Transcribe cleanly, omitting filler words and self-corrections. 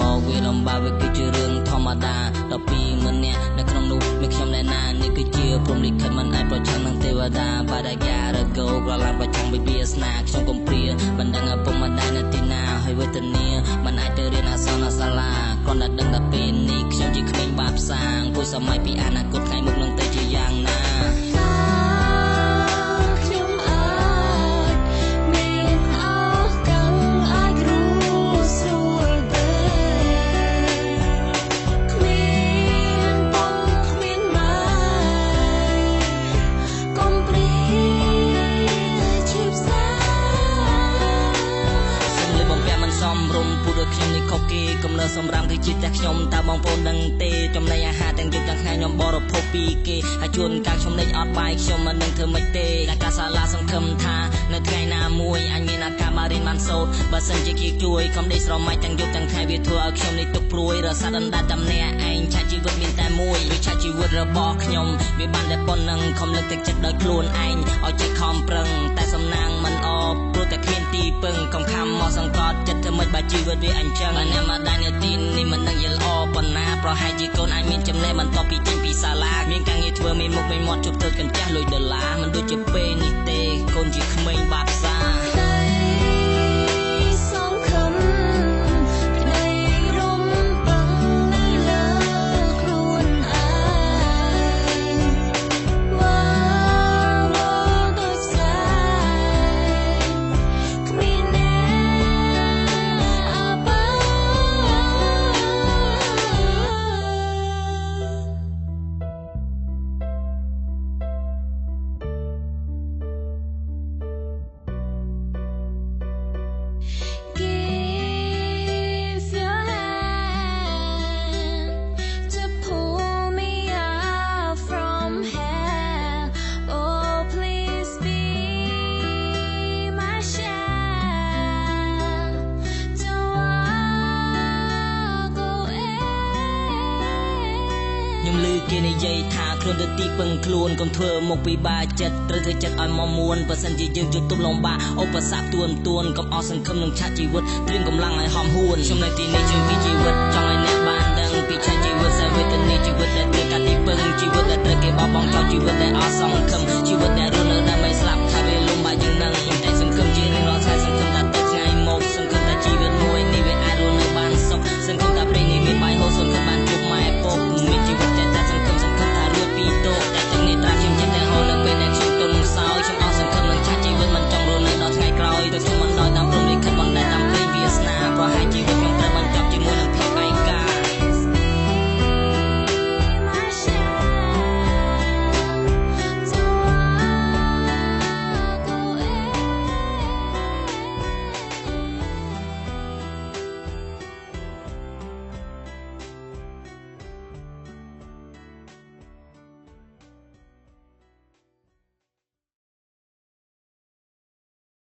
មកវាលំបាកវាគឺជារឿងធម្មតាដល់ពីម្នាក់នៅក្នុងនោះមានខ្ញុំដែលណានេះគឺជាព្រំលិខិតមិនអាចប្រឆាំងនឹងទេវតាបាទអាយ៉ារកោក្រឡាប្រឆាំងវិវាសនាខ្ញុំកំព្រាមិនដឹងឪពុកម្ដាយនៅទីណាហើយវេទនាមិនអាចទៅរៀនអក្សរនៅសាលាគ្រាន់តែដឹងតែពេលនេះខ្ញុំជាក្មេងបាបសាងពួកសម័យពីអនាគតថ្ងៃមុខនឹងទៅជាយ៉ាងណាខ្ញុំនេះខុសគេកំណើសម្រាប់គឺជាតែខ្ញុំតើបងប្អូនដឹងទេចំណីអាហារទាំងយប់ទាំងថ្ងៃខ្ញុំបរិភោគពីគេហើយជួនកាលខ្ញុំលេចអត់បាយខ្ញុំមិនដឹងធ្វើម៉េចទេតែការសាលាសង្ឃឹមថានៅថ្ងៃណាមួយអញមានឱកាសមករៀនបានសូត្របើសិនជាគេជួយកុំដេកស្រមៃទាំងយប់ទាំងថ្ងៃវាធ្វើឲ្យខ្ញុំនេះទុកព្រួយរសាដណ្ដាតតែម្នាក់ឯងឆាជីវិតមានតែមួយឬឆាជីវិតរបស់ខ្ញុំវាបានតែប៉ុណ្ណឹងខំលើកទឹកចិត្តដោយខ្លួនឯងឲ្យចេះខំប្រឹងតែសំណាងមិនអបព្រោះតែគ្មានទីពឹងកំខំមកសង្កត់ចិត្តធ្វើម៉េចបើជីវិតវាអញ្ចឹងអ្នកម្ដាយនៅទីនេះមិនដឹងយល់ល្អប៉ុណ្ណាប្រហែលជាកូនអាចមានចំណេះបន្ទាប់ពីចេញពីសាលាមានការងារធ្វើមានមុខមានមាត់ជប់ទៅកញ្ចាស់លុយដុល្លារមិនដូចជាពេលនេះទេកូនជាក្មេងបាបសាខ្ញុំឮគេនិយាយថាខ្លួនទៅទីពឹងខ្លួនកុំធ្វើមុខពិបាកចិត្តត្រូវធ្វើចិត្តឲ្យមកមួនបើសិនជាយើងជួបទុំលំបាកឧបសគ្គទួនកុំអស់សង្ឃឹមនឹងឆាជីវិតត្រៀមកម្លាំងឲ្យហំហួនខ្ញុំនៅទីនេះជួយពីជីវិតចង់ឲ្យអ្នកបានដឹងពីឆាជីវិតសវេទនាជីវិតដែលត្រូវការទីពឹងជីវិតដែលត្រូវគេបោះបង់ចោលជីវិតដែលអស់សង្ឃឹមជីវិតដែលរស់នៅដើម្បីស្លា